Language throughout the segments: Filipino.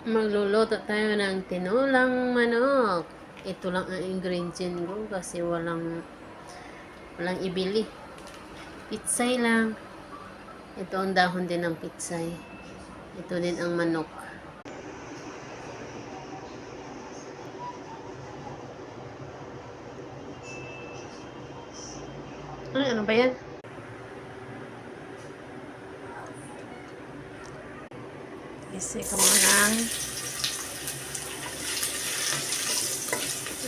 Magluluto tayo ng tinulang manok. Ito lang ang ingredient ko kasi walang ibili. Pitsay lang. Ito ang dahon din ng pitsay. Ito din ang manok. Ay, ano ba yan? Isi ko muna ng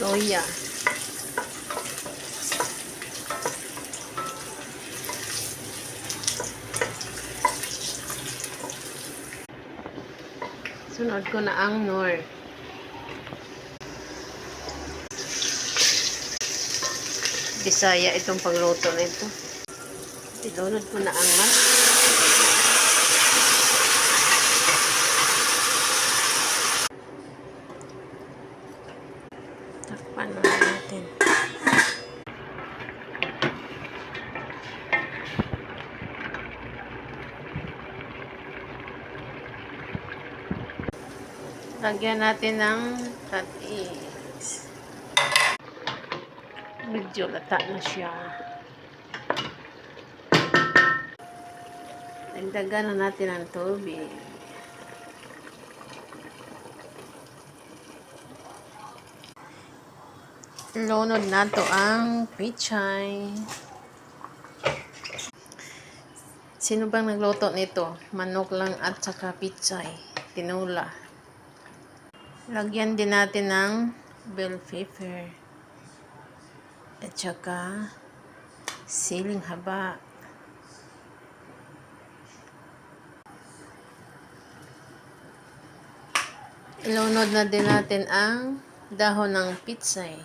loya. Sunod ko na ang nor. Bisaya itong pagluto nito. Ilunod ko na ang mas. Takpan na natin. Lagyan natin ng tatis. Medyo lata na siya. Dagdagan na natin ang tubig. Lunod na to ang pichay. Sino bang nagluto nito? Manok lang at saka pichay. Tinula. Lagyan din natin ng bell pepper. At saka siling haba. Ilunod na din natin ang dahon ng pitsay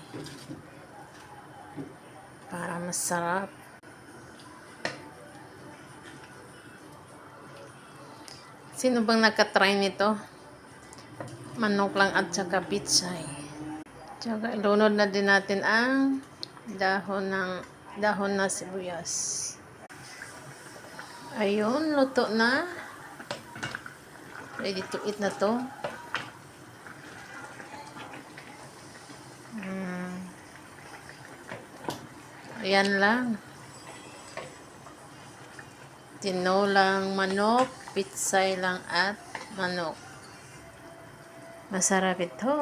para masarap. Sino bang nakatry nito? Manok lang at saka pitsay. Tsaka ilunod na din natin ang dahon na sibuyas. Ayun, luto na. Ready to eat na to. Ayan lang. Tinulang manok, pitsay lang at manok. Masarap ito.